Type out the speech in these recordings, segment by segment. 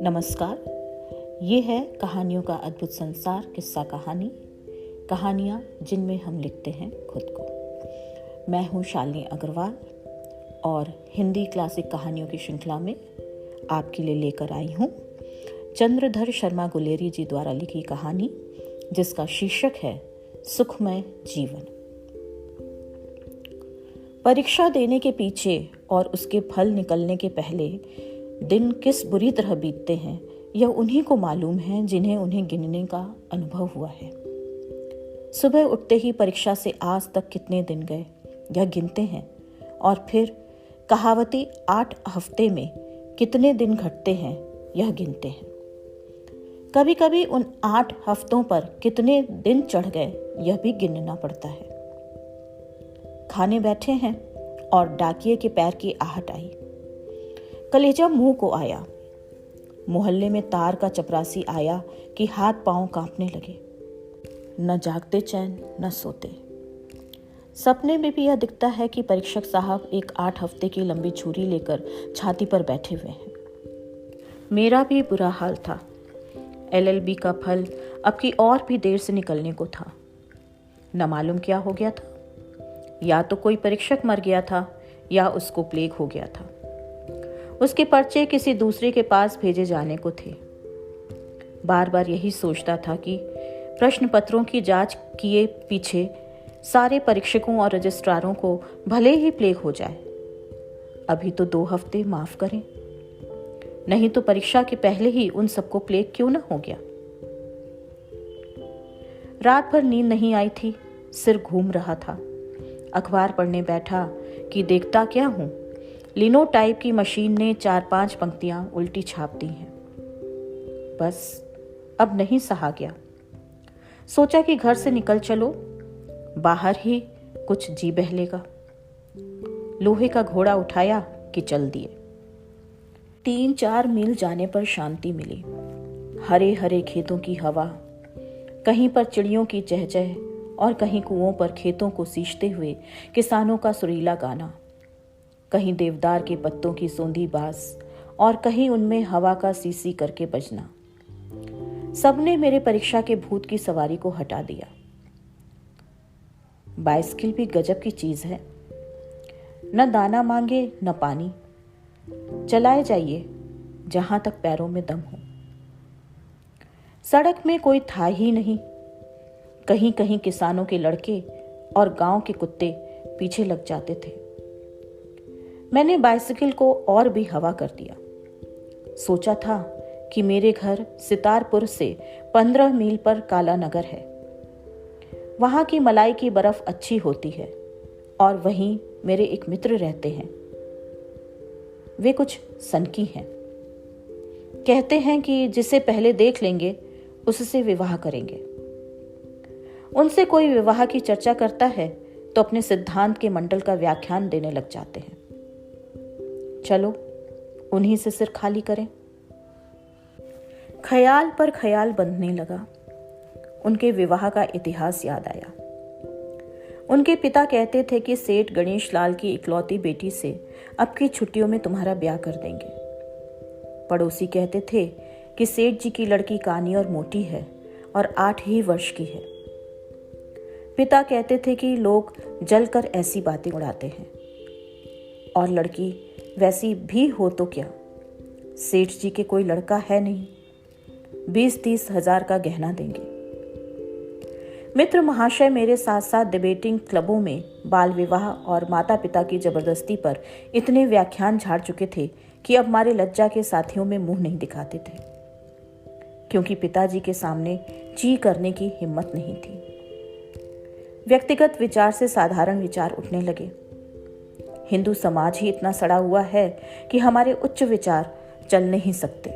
नमस्कार, ये है कहानियों का अद्भुत संसार किस्सा कहानी, कहानियाँ जिनमें हम लिखते हैं खुद को। मैं हूँ शालिनी अग्रवाल और हिंदी क्लासिक कहानियों की श्रृंखला में आपके लिए लेकर आई हूँ चंद्रधर शर्मा गुलेरी जी द्वारा लिखी कहानी, जिसका शीर्षक है सुखमय जीवन। परीक्षा देने के पीछे और उसके फल निकलने के पहले दिन किस बुरी तरह बीतते हैं, यह उन्हीं को मालूम है जिन्हें उन्हें गिनने का अनुभव हुआ है। सुबह उठते ही परीक्षा से आज तक कितने दिन गए, यह गिनते हैं, और फिर कहावती 8 हफ्ते में कितने दिन घटते हैं, यह गिनते हैं। कभी कभी उन 8 हफ्तों पर कितने दिन चढ़ गए, यह भी गिनना पड़ता है। खाने बैठे हैं और डाकिये के पैर की आहट आई। कलेजा मुंह को आया। मोहल्ले में तार का चपरासी आया कि हाथ पांव कांपने लगे। न जागते चैन न सोते। सपने में भी यह दिखता है कि परीक्षक साहब एक 8 हफ्ते की लंबी छुरी लेकर छाती पर बैठे हुए हैं। मेरा भी बुरा हाल था। LLB का फल अब की और भी देर से निकलने को था। न मालूम क्या हो गया था। या तो कोई परीक्षक मर गया था या उसको प्लेग हो गया था। उसके पर्चे किसी दूसरे के पास भेजे जाने को थे। बार बार यही सोचता था कि प्रश्न पत्रों की जांच किए पीछे सारे परीक्षकों और रजिस्ट्रारों को भले ही प्लेग हो जाए। अभी तो 2 हफ्ते माफ करें, नहीं तो परीक्षा के पहले ही उन सबको प्लेग क्यों न हो गया। रात भर नींद नहीं आई थी, सिर घूम रहा था। अखबार पढ़ने बैठा कि देखता क्या हूं, लिनोटाइप की मशीन ने 4-5 पंक्तियां उल्टी छाप दी हैं। बस अब नहीं सहा गया। सोचा कि घर से निकल चलो, बाहर ही कुछ जी बहलेगा। लोहे का घोड़ा उठाया कि चल दिए। 3-4 मील जाने पर शांति मिली। हरे हरे खेतों की हवा, कहीं पर चिड़ियों की चहचह और कहीं कुओं पर खेतों को सींचते हुए किसानों का सुरीला गाना, कहीं देवदार के पत्तों की सोंधी बास और कहीं उनमें हवा का सीसी करके बजना। सबने मेरे परीक्षा के भूत की सवारी को हटा दिया। बाइसिकल भी गजब की चीज है, न दाना मांगे न पानी, चलाए जाइए जहां तक पैरों में दम हो। सड़क में कोई था ही नहीं। कहीं कहीं किसानों के लड़के और गांव के कुत्ते पीछे लग जाते थे। मैंने बाइसिकल को और भी हवा कर दिया। सोचा था कि मेरे घर सितारपुर से 15 मील पर काला नगर है। वहां की मलाई की बर्फ अच्छी होती है और वहीं मेरे एक मित्र रहते हैं। वे कुछ सनकी हैं। कहते हैं कि जिसे पहले देख लेंगे उससे विवाह करेंगे। उनसे कोई विवाह की चर्चा करता है तो अपने सिद्धांत के मंडल का व्याख्यान देने लग जाते हैं। चलो उन्हीं से सिर खाली करें। ख्याल पर ख्याल बंधने लगा। उनके विवाह का इतिहास याद आया। उनके पिता कहते थे कि सेठ गणेश लाल की इकलौती बेटी से अब की छुट्टियों में तुम्हारा ब्याह कर देंगे। पड़ोसी कहते थे कि सेठ जी की लड़की कानी और मोटी है और 8 ही वर्ष की है। पिता कहते थे कि लोग जलकर ऐसी बातें उड़ाते हैं, और लड़की वैसी भी हो तो क्या, सेठ जी के कोई लड़का है नहीं। 20-30 हजार का गहना देंगे। मित्र महाशय मेरे साथ साथ डिबेटिंग क्लबों में बाल विवाह और माता पिता की जबरदस्ती पर इतने व्याख्यान झाड़ चुके थे कि अब हमारे लज्जा के साथियों में मुंह नहीं दिखाते थे, क्योंकि पिताजी के सामने ची करने की हिम्मत नहीं थी। व्यक्तिगत विचार से साधारण विचार उठने लगे। हिंदू समाज ही इतना सड़ा हुआ है कि हमारे उच्च विचार चल नहीं सकते।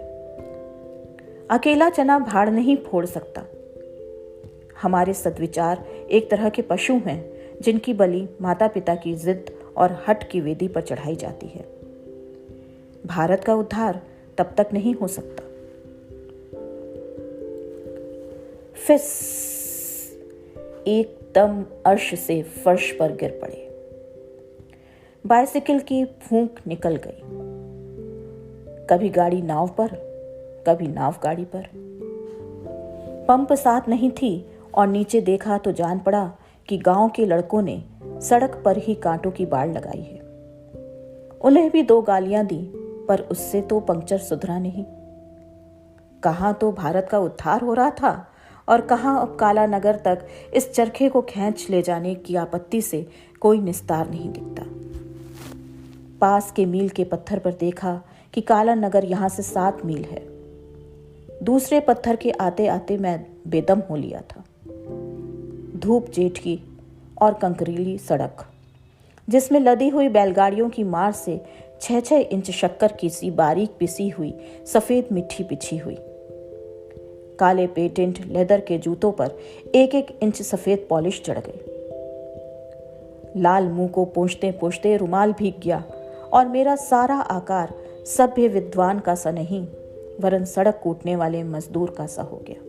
अकेला चना भाड़ नहीं फोड़ सकता। हमारे सद्विचार एक तरह के पशु हैं जिनकी बलि माता पिता की जिद और हट की वेदी पर चढ़ाई जाती है। भारत का उद्धार तब तक नहीं हो सकता। फिस एकदम अर्श से फर्श पर गिर पड़े। बाइसिकल की फूंक निकल गई। कभी गाड़ी नाव पर, कभी नाव गाड़ी पर। पंप साथ नहीं थी और नीचे देखा तो जान पड़ा कि गांव के लड़कों ने सड़क पर ही कांटों की बाड़ लगाई है। उन्हें भी 2 गालियां दी, पर उससे तो पंक्चर सुधरा नहीं। कहां तो भारत का उद्धार हो रहा था और कहां अब काला नगर तक इस चरखे को खींच ले जाने की आपत्ति से कोई निस्तार नहीं दिखता। पास के मील के पत्थर पर देखा कि काला नगर यहां से 7 मील है। दूसरे पत्थर के आते आते मैं बेदम हो लिया था। धूप जेठ की और कंकरीली सड़क, जिसमें लदी हुई बैलगाड़ियों की मार से 6-6 इंच शक्कर की सी बारीक पिसी हुई सफेद मिट्टी बिछी हुई। काले पेटेंट लेदर के जूतों पर 1-1 इंच सफेद पॉलिश चढ़ गई। लाल मुंह को पोंछते पोंछते रुमाल भीग गया और मेरा सारा आकार सभ्य विद्वान का सा नहीं, वरन सड़क कूटने वाले मजदूर का सा हो गया।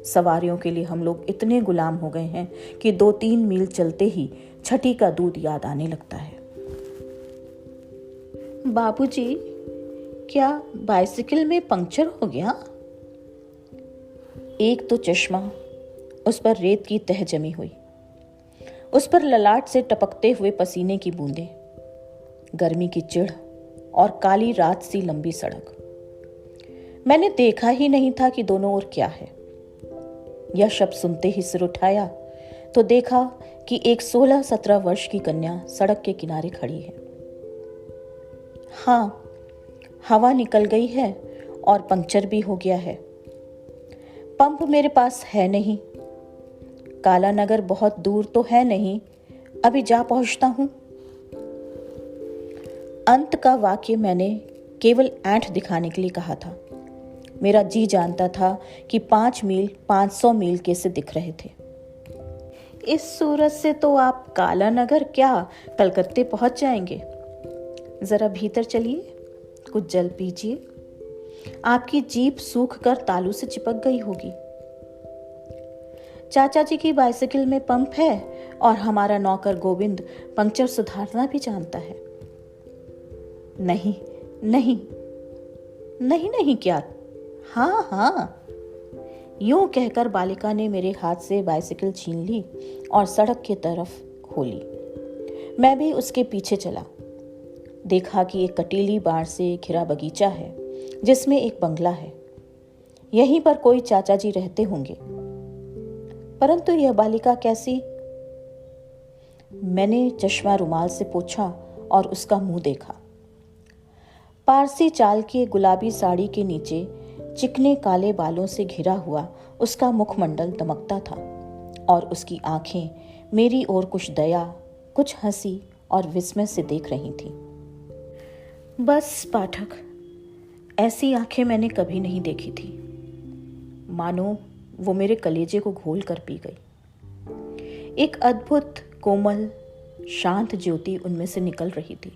सवारियों के लिए हम लोग इतने गुलाम हो गए हैं कि 2-3 मील चलते ही छठी का दूध याद आने लगता है। बाबूजी, क्या बाइसिकल में पंक्चर हो गया? एक तो चश्मा, उस पर रेत की तह जमी हुई, उस पर ललाट से टपकते हुए पसीने की बूंदें, गर्मी की चिढ़ और काली रात सी लंबी सड़क। मैंने देखा ही नहीं था कि दोनों ओर क्या है। यह शब्द सुनते ही सिर उठाया तो देखा कि एक 16-17 वर्ष की कन्या सड़क के किनारे खड़ी है। हाँ, हवा निकल गई है और पंक्चर भी हो गया है। पंप मेरे पास है नहीं। काला नगर बहुत दूर तो है नहीं, अभी जा पहुंचता हूं। अंत का वाक्य मैंने केवल ऐंठ दिखाने के लिए कहा था। मेरा जी जानता था कि 5 मील 500 मील कैसे दिख रहे थे। इस सूरत से तो आप काला नगर क्या कलकत्ते पहुंच जाएंगे। जरा भीतर चलिए, कुछ जल पीजिए। आपकी जीभ सूख कर तालू से चिपक गई होगी। चाचा जी की बाइसिकल में पंप है और हमारा नौकर गोविंद पंक्चर सुधारना भी जानता है। नहीं नहीं नहीं नहीं, क्या? हाँ हाँ, यूं कहकर बालिका ने मेरे हाथ से बाइसिकल छीन ली और सड़क की तरफ खोली। मैं भी उसके पीछे चला। देखा कि एक कटीली बाड़ से घिरा बगीचा है जिसमें एक बंगला है। यहीं पर कोई चाचा जी रहते होंगे, परंतु यह बालिका कैसी? मैंने चश्मा रुमाल से पोंछा और उसका मुंह देखा। पारसी चाल की गुलाबी साड़ी के नीचे चिकने काले बालों से घिरा हुआ उसका मुखमंडल दमकता था और उसकी आंखें मेरी ओर कुछ दया, कुछ हंसी और विस्मय से देख रही थी। बस पाठक, ऐसी आंखें मैंने कभी नहीं देखी थी। मानो वो मेरे कलेजे को घोल कर पी गई। एक अद्भुत कोमल शांत ज्योति उनमें से निकल रही थी।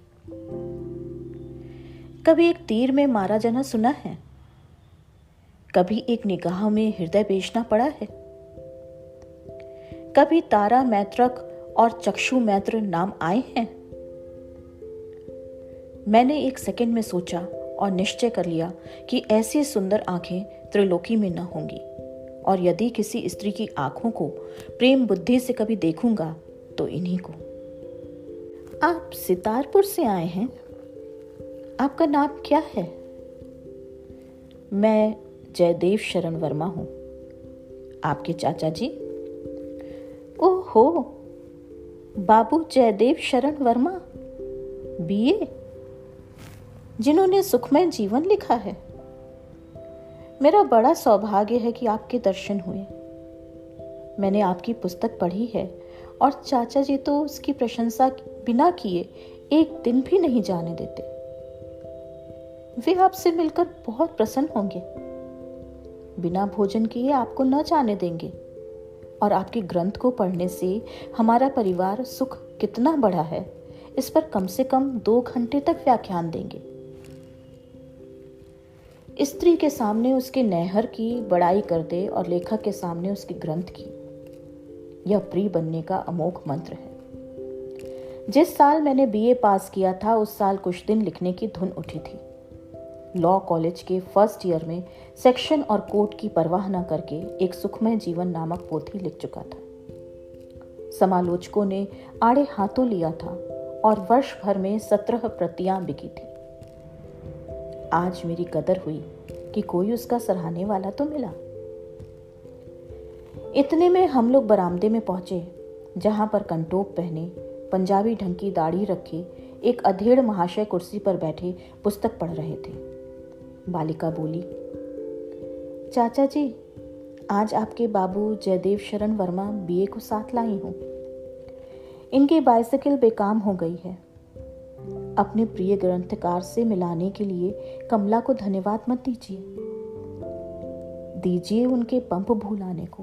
कभी एक तीर में मारा जाना सुना है? कभी एक निगाह में हृदय बेचना पड़ा है? कभी तारा मैत्रक और चक्षु मैत्र नाम आए हैं? मैंने एक सेकंड में सोचा और निश्चय कर लिया कि ऐसी सुंदर आंखें त्रिलोकी में न होंगी, और यदि किसी स्त्री की आंखों को प्रेम बुद्धि से कभी देखूंगा तो इन्हीं को। आप सितारपुर से आए हैं? आपका नाम क्या है? मैं जयदेव शरण वर्मा हूं। आपके चाचा जी? ओहो, बाबू जयदेव शरण वर्मा, बीए, जिन्होंने सुखमय जीवन लिखा है। मेरा बड़ा सौभाग्य है कि आपके दर्शन हुए। मैंने आपकी पुस्तक पढ़ी है और चाचा जी तो उसकी प्रशंसा बिना किए एक दिन भी नहीं जाने देते। वे आपसे मिलकर बहुत प्रसन्न होंगे। बिना भोजन किए आपको न जाने देंगे, और आपके ग्रंथ को पढ़ने से हमारा परिवार सुख कितना बढ़ा है, इस पर कम से कम 2 घंटे तक व्याख्यान देंगे। स्त्री के सामने उसके नैहर की बड़ाई कर दे और लेखक के सामने उसके ग्रंथ की। यह प्रिय बनने का अमोघ मंत्र है। जिस साल मैंने बीए पास किया था उस साल कुछ दिन लिखने की धुन उठी थी। लॉ कॉलेज के फर्स्ट ईयर में सेक्शन और कोर्ट की परवाह न करके एक सुखमय जीवन नामक पोथी लिख चुका था। समालोचकों ने आड़े हाथों लिया था और वर्ष भर में 17 प्रतियां बिकी थी। आज मेरी कदर हुई कि कोई उसका सराहने वाला तो मिला। इतने में हम लोग बरामदे में पहुंचे, जहां पर कंटोप पहने, पंजाबी ढंग की दाढ़ी रखे एक अधेड़ महाशय कुर्सी पर बैठे पुस्तक पढ़ रहे थे। बालिका बोली, चाचा जी, आज आपके बाबू जयदेव शरण वर्मा बीए को साथ लाई हूं। इनकी बाइसिकल बेकाम हो गई है। अपने प्रिय ग्रंथकार से मिलाने के लिए कमला को धन्यवाद मत दीजिए उनके पंप भूलाने को।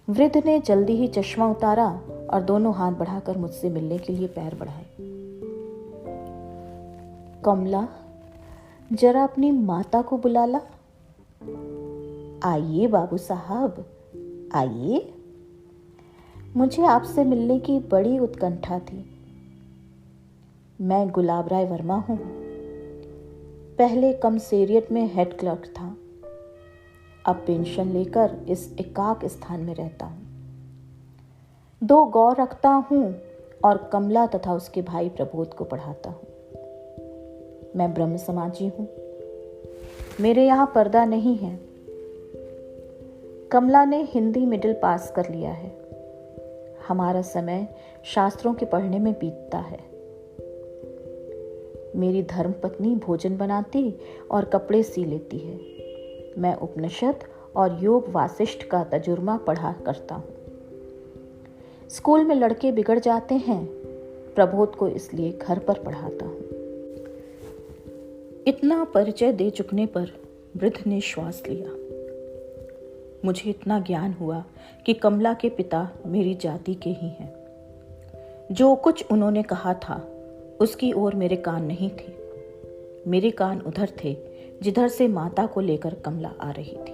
वृद्ध ने जल्दी ही चश्मा उतारा और दोनों हाथ बढ़ाकर मुझसे मिलने के लिए पैर बढ़ाए। कमला, जरा अपनी माता को बुला ला। आइए बाबू साहब, आइए। मुझे आपसे मिलने की बड़ी उत्कंठा थी। मैं गुलाब राय वर्मा हूं। पहले कमसेरियट में हेड क्लर्क था। अब पेंशन लेकर इस एकाक स्थान में रहता हूं। 2 गौ रखता हूं और कमला तथा उसके भाई प्रबोध को पढ़ाता हूं। मैं ब्रह्म समाजी हूं। मेरे यहां पर्दा नहीं है। कमला ने हिंदी मिडिल पास कर लिया है। हमारा समय शास्त्रों के पढ़ने में बीतता है। मेरी धर्मपत्नी भोजन बनाती और कपड़े सी लेती है। मैं उपनिषद और योग वासिष्ठ का तजुर्मा पढ़ा करता हूँ। स्कूल में लड़के बिगड़ जाते हैं, प्रबोध को इसलिए घर पर पढ़ाता हूँ। इतना परिचय दे चुकने पर वृद्ध ने श्वास लिया। मुझे इतना ज्ञान हुआ कि कमला के पिता मेरी जाति के ही हैं। जो कुछ उन्होंने कहा था उसकी ओर मेरे कान नहीं थे। मेरे कान उधर थे जिधर से माता को लेकर कमला आ रही थी।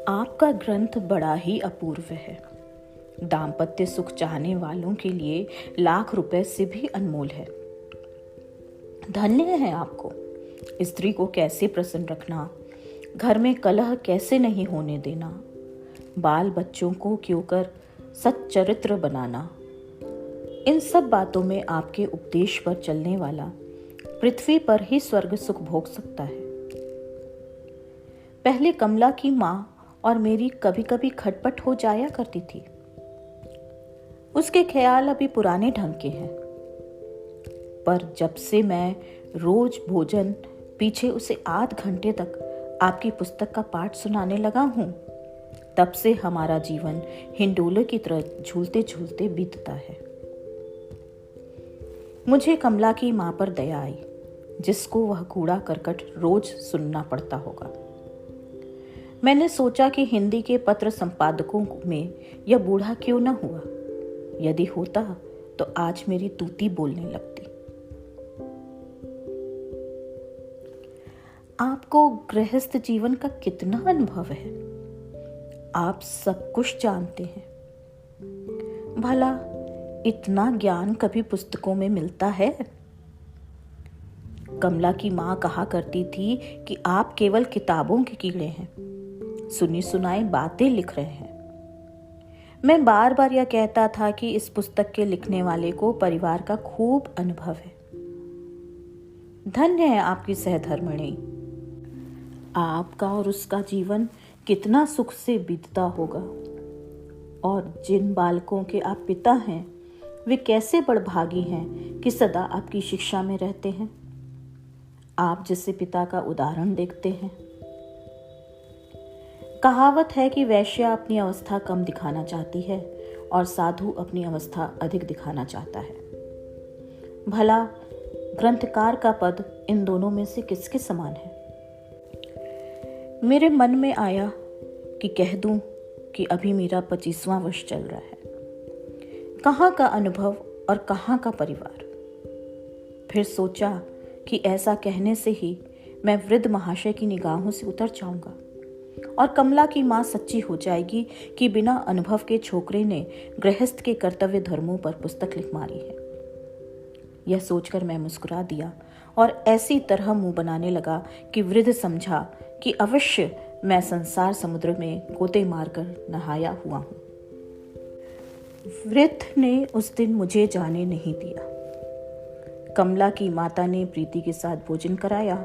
आपका ग्रंथ बड़ा ही अपूर्व है। दाम्पत्य सुख चाहने वालों के लिए लाख रुपए से भी अनमोल है। धन्य है आपको। स्त्री को कैसे प्रसन्न रखना, घर में कलह कैसे नहीं होने देना, बाल बच्चों को क्यों कर सच्चरित्र बनाना, इन सब बातों में आपके उपदेश पर चलने वाला पृथ्वी पर ही स्वर्ग सुख भोग सकता है। पहले कमला की मां और मेरी कभी कभी खटपट हो जाया करती थी। उसके ख्याल अभी पुराने ढंग के हैं, पर जब से मैं रोज भोजन पीछे उसे आध घंटे तक आपकी पुस्तक का पाठ सुनाने लगा हूं, तब से हमारा जीवन हिंडोले की तरह झूलते झूलते बीतता है। मुझे कमला की मां पर दया आई, जिसको वह कूड़ा करकट रोज सुनना पड़ता होगा। मैंने सोचा कि हिंदी के पत्र संपादकों में यह बूढ़ा क्यों न हुआ। यदि होता तो आज मेरी तूती बोलने लगती। आपको गृहस्थ जीवन का कितना अनुभव है। आप सब कुछ जानते हैं। भला इतना ज्ञान कभी पुस्तकों में मिलता है? कमला की मां कहा करती थी कि आप केवल किताबों के कीड़े हैं, सुनी सुनाई बातें लिख रहे हैं। मैं बार बार यह कहता था कि इस पुस्तक के लिखने वाले को परिवार का खूब अनुभव है। धन्य है आपकी सहधर्मिणी। आपका और उसका जीवन कितना सुख से बीतता होगा। और जिन बालकों के आप पिता हैं, वे कैसे बड़भागी हैं कि सदा आपकी शिक्षा में रहते हैं। आप जिससे पिता का उदाहरण देखते हैं। कहावत है कि वैश्या अपनी अवस्था कम दिखाना चाहती है और साधु अपनी अवस्था अधिक दिखाना चाहता है। भला ग्रंथकार का पद इन दोनों में से किसके समान है? मेरे मन में आया कि कह दूं कि अभी मेरा 25वां वर्ष चल रहा है। कहाँ का अनुभव और कहाँ का परिवार। फिर सोचा कि ऐसा कहने से ही मैं वृद्ध महाशय की निगाहों से उतर जाऊंगा और कमला की मां सच्ची हो जाएगी कि बिना अनुभव के छोकरे ने गृहस्थ के कर्तव्य धर्मों पर पुस्तक लिख मारी है। यह सोचकर मैं मुस्कुरा दिया और ऐसी तरह मुंह बनाने लगा कि वृद्ध समझा कि अवश्य मैं संसार समुद्र में गोते मारकर नहाया हुआ हूं। वृद्ध ने उस दिन मुझे जाने नहीं दिया। कमला की माता ने प्रीति के साथ भोजन कराया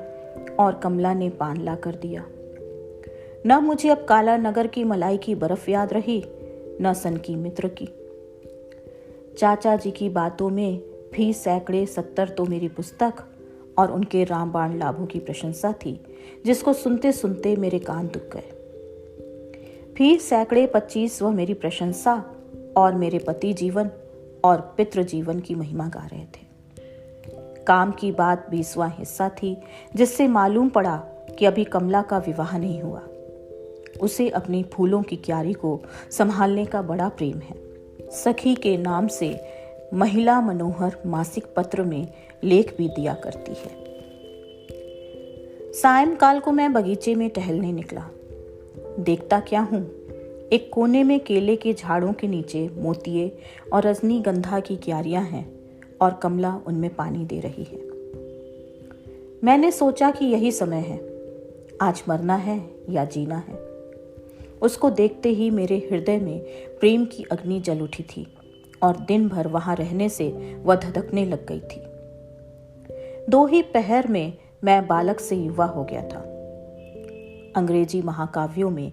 और कमला ने पान ला कर दिया। न मुझे अब काला नगर की मलाई की बर्फ याद रही, न सन की मित्र की। चाचा जी की बातों में भी सैकड़े 70 तो मेरी पुस्तक और उनके रामबाण लाभों की प्रशंसा थी, जिसको सुनते सुनते मेरे कान दुख गए। फिर सैकड़े 25 वह मेरी प्रशंसा और मेरे पति जीवन और पितृ जीवन की महिमा गा रहे थे। काम की बात 20वां हिस्सा थी, जिससे मालूम पड़ा कि अभी कमला का विवाह नहीं हुआ। उसे अपनी फूलों की क्यारी को संभालने का बड़ा प्रेम है। सखी के नाम से महिला मनोहर मासिक पत्र में लेख भी दिया करती है। सायंकाल को मैं बगीचे में टहलने निकला। देखता क्या हूं, एक कोने में केले के झाड़ों के नीचे मोतिये और रजनीगंधा की क्यारियां हैं और कमला उनमें पानी दे रही है। मैंने सोचा कि यही समय है, आज मरना है या जीना है। उसको देखते ही मेरे हृदय में प्रेम की अग्नि जल उठी थी और दिन भर वहां रहने से वह धधकने लग गई थी। 2 ही पहर में मैं बालक से युवा हो गया था। अंग्रेजी महाकाव्यों में,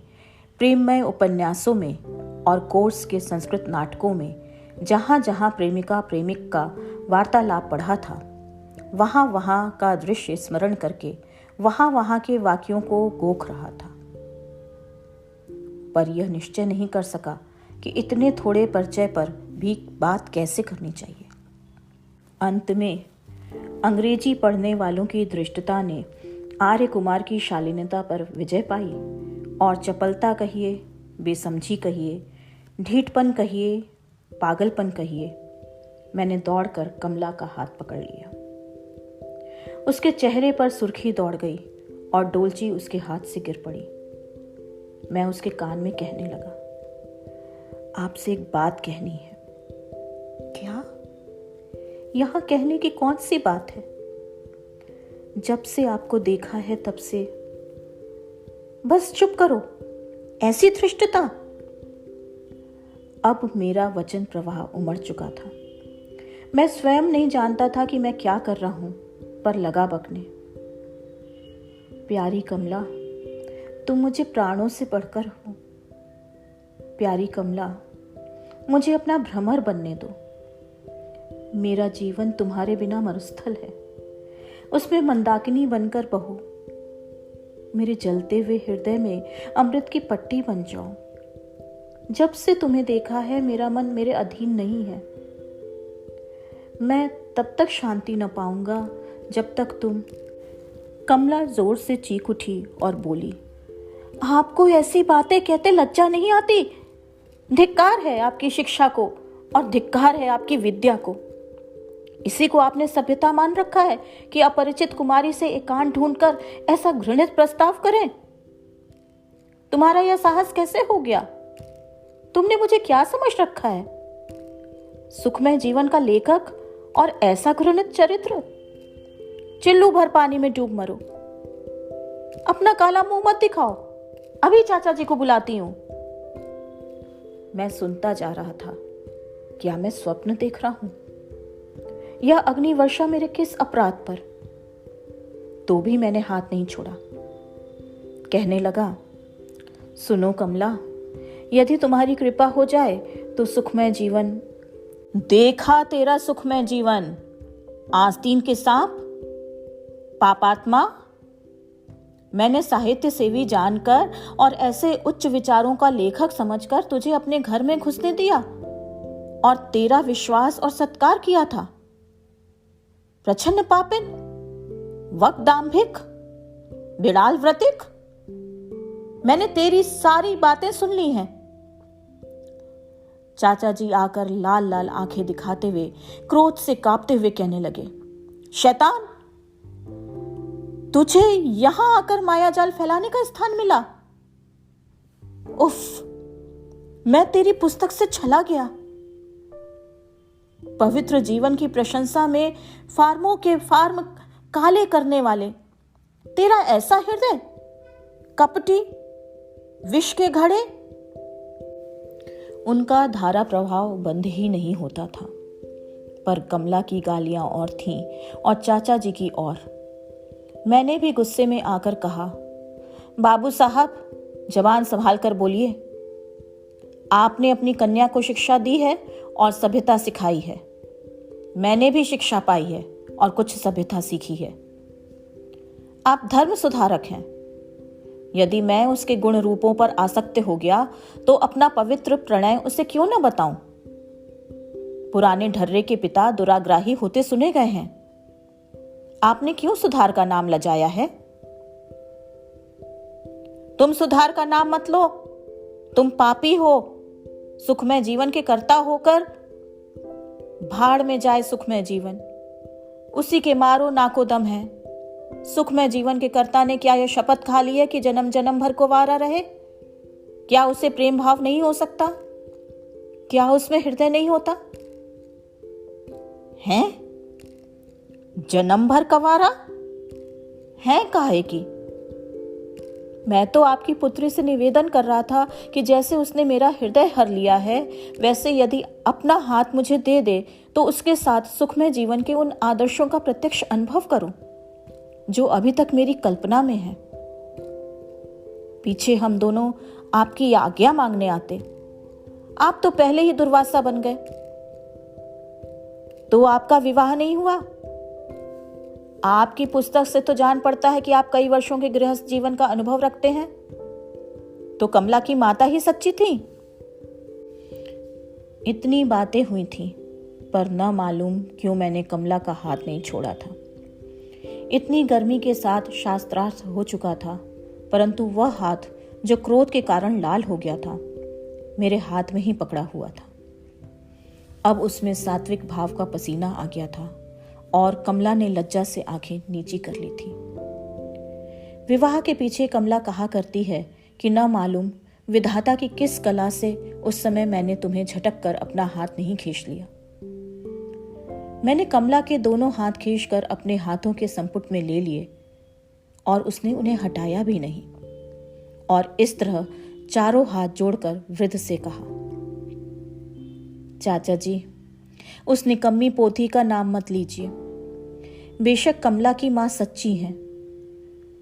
प्रेममय उपन्यासों में और कोर्स के संस्कृत नाटकों में जहां जहां प्रेमिका प्रेमिक का वार्तालाप पढ़ा था, वहां वहां का दृश्य स्मरण करके वहां वहां के वाक्यों को गोख रहा था। पर यह निश्चय नहीं कर सका कि इतने थोड़े परिचय पर भी बात कैसे करनी चाहिए। अंत में अंग्रेजी पढ़ने वालों की धृष्टता ने आर्य कुमार की शालीनता पर विजय पाई और चपलता कहिए, बेसमझी कहिए, ढीठपन कहिए, पागलपन कहिए, मैंने दौड़कर कमला का हाथ पकड़ लिया। उसके चेहरे पर सुर्खी दौड़ गई और डोलची उसके हाथ से गिर पड़ी। मैं उसके कान में कहने लगा, आपसे एक बात कहनी है। क्या? यहां कहने की कौन सी बात है? जब से आपको देखा है तब से। बस चुप करो, ऐसी धृष्टता। अब मेरा वचन प्रवाह उमड़ चुका था। मैं स्वयं नहीं जानता था कि मैं क्या कर रहा हूं, पर लगा बकने। प्यारी कमला, तुम मुझे प्राणों से बढ़कर हो। प्यारी कमला, मुझे अपना भ्रमर बनने दो। मेरा जीवन तुम्हारे बिना मरुस्थल है, उसमें मंदाकिनी बनकर बहो। मेरे जलते हुए हृदय में अमृत की पट्टी बन जाओ। जब से तुम्हें देखा है मेरा मन मेरे अधीन नहीं है। मैं तब तक शांति न पाऊंगा जब तक तुम। कमला जोर से चीख उठी और बोली, आपको ऐसी बातें कहते लज्जा नहीं आती? धिक्कार है आपकी शिक्षा को और धिक्कार है आपकी विद्या को। इसी को आपने सभ्यता मान रखा है कि अपरिचित कुमारी से एकांत ढूंढकर ऐसा घृणित प्रस्ताव करें। तुम्हारा यह साहस कैसे हो गया? तुमने मुझे क्या समझ रखा है? सुखमय जीवन का लेखक और ऐसा घृणित चरित्र? चिल्लू भर पानी में डूब मरो। अपना काला मुंह मत दिखाओ, अभी चाचा जी को बुलाती हूं। मैं सुनता जा रहा था। क्या मैं स्वप्न देख रहा हूं? यह अग्नि वर्षा मेरे किस अपराध पर? तो भी मैंने हाथ नहीं छोड़ा। कहने लगा, सुनो कमला, यदि तुम्हारी कृपा हो जाए तो सुखमय जीवन। देखा तेरा सुखमय जीवन, आस्तीन के सांप, पापात्मा। मैंने साहित्य सेवी जानकर और ऐसे उच्च विचारों का लेखक समझकर तुझे अपने घर में घुसने दिया और तेरा विश्वास और सत्कार किया था। प्रछन्न पापिन, वक दाम्भिक, बिड़ाल व्रतिक, मैंने तेरी सारी बातें सुन ली हैं। चाचा जी आकर लाल लाल आंखें दिखाते हुए क्रोध से कांपते हुए कहने लगे, शैतान, तुझे यहां आकर मायाजाल फैलाने का स्थान मिला? उफ, मैं तेरी पुस्तक से छला गया। पवित्र जीवन की प्रशंसा में फार्मों के फार्म काले करने वाले, तेरा ऐसा हृदय, कपटी, विष के घड़े। उनका धारा प्रभाव बंद ही नहीं होता था, पर कमला की गालियां और थीं और चाचा जी की और। मैंने भी गुस्से में आकर कहा, बाबू साहब, जबान संभाल कर बोलिए। आपने अपनी कन्या को शिक्षा दी है और सभ्यता सिखाई है। मैंने भी शिक्षा पाई है और कुछ सभ्यता सीखी है। आप धर्म सुधारक हैं। यदि मैं उसके गुण रूपों पर आसक्त हो गया तो अपना पवित्र प्रणय उसे क्यों न बताऊं? पुराने ढर्रे के पिता दुराग्राही होते सुने गए हैं। आपने क्यों सुधार का नाम लजाया है? तुम सुधार का नाम मत लो। तुम पापी हो। सुखमय जीवन के कर्ता होकर भाड़ में जाए सुखमय जीवन। उसी के मारो नाको दम है। सुखमय जीवन के कर्ता ने क्या यह शपथ खा ली है कि जन्म जन्म भर को वारा रहे? क्या उसे प्रेम भाव नहीं हो सकता? क्या उसमें हृदय नहीं होता? हैं? जन्म भर कवारा है काहे की? मैं तो आपकी पुत्री से निवेदन कर रहा था कि जैसे उसने मेरा हृदय हर लिया है, वैसे यदि अपना हाथ मुझे दे दे तो उसके साथ सुखमय जीवन के उन आदर्शों का प्रत्यक्ष अनुभव करूं जो अभी तक मेरी कल्पना में है। पीछे हम दोनों आपकी आज्ञा मांगने आते। आप तो पहले ही दुर्वासा बन गए। तो आपका विवाह नहीं हुआ? आपकी पुस्तक से तो जान पड़ता है कि आप कई वर्षों के गृहस्थ जीवन का अनुभव रखते हैं। तो कमला की माता ही सच्ची थी। इतनी बातें हुई थी, पर न मालूम क्यों मैंने कमला का हाथ नहीं छोड़ा था। इतनी गर्मी के साथ शास्त्रार्थ हो चुका था, परंतु वह हाथ जो क्रोध के कारण लाल हो गया था, मेरे हाथ में ही पकड़ा हुआ था। अब उसमें सात्विक भाव का पसीना आ गया था और कमला ने लज्जा से आंखें नीची कर ली थी। विवाह के पीछे कमला कहा करती है कि न मालूम विधाता की किस कला से उस समय मैंने तुम्हें झटक कर अपना हाथ नहीं खींच लिया। मैंने कमला के दोनों हाथ खींचकर अपने हाथों के संपुट में ले लिए और उसने उन्हें हटाया भी नहीं, और इस तरह चारों हाथ जोड़कर वृद्ध से कहा, चाचा जी, उस निकम्मी पोथी का नाम मत लीजिए। बेशक कमला की मां सच्ची हैं।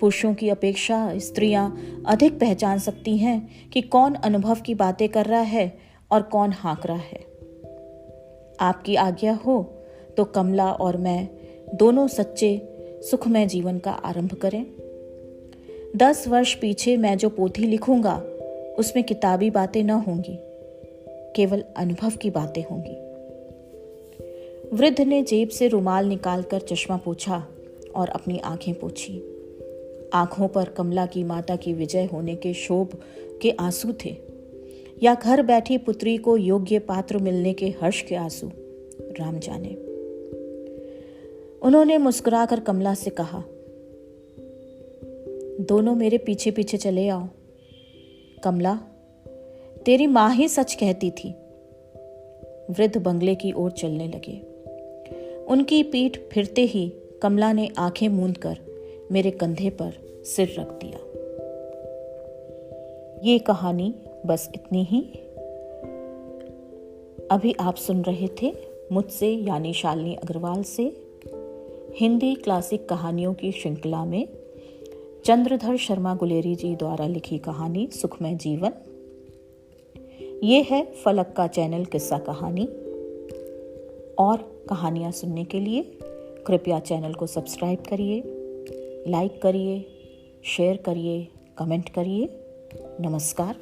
पुरुषों की अपेक्षा स्त्रियां अधिक पहचान सकती हैं कि कौन अनुभव की बातें कर रहा है और कौन हाँक रहा है। आपकी आज्ञा हो तो कमला और मैं दोनों सच्चे सुखमय जीवन का आरंभ करें। 10 वर्ष पीछे मैं जो पोथी लिखूंगा उसमें किताबी बातें न होंगी, केवल अनुभव की बातें होंगी। वृद्ध ने जेब से रुमाल निकालकर चश्मा पोंछा और अपनी आंखें पोंछी। आंखों पर कमला की माता की विजय होने के शोभ के आंसू थे, या घर बैठी पुत्री को योग्य पात्र मिलने के हर्ष के आंसू, राम जाने। उन्होंने मुस्कुराकर कमला से कहा, दोनों मेरे पीछे पीछे चले आओ। कमला, तेरी मां ही सच कहती थी। वृद्ध बंगले की ओर चलने लगे। उनकी पीठ फिरते ही कमला ने आंखें मूंदकर मेरे कंधे पर सिर रख दिया। ये कहानी बस इतनी ही। अभी आप सुन रहे थे मुझसे यानी शालिनी अग्रवाल से हिंदी क्लासिक कहानियों की श्रृंखला में चंद्रधर शर्मा गुलेरी जी द्वारा लिखी कहानी सुखमय जीवन। ये है फलक का चैनल किस्सा कहानी। और कहानियाँ सुनने के लिए कृपया चैनल को सब्सक्राइब करिए, लाइक करिए, शेयर करिए, कमेंट करिए। नमस्कार।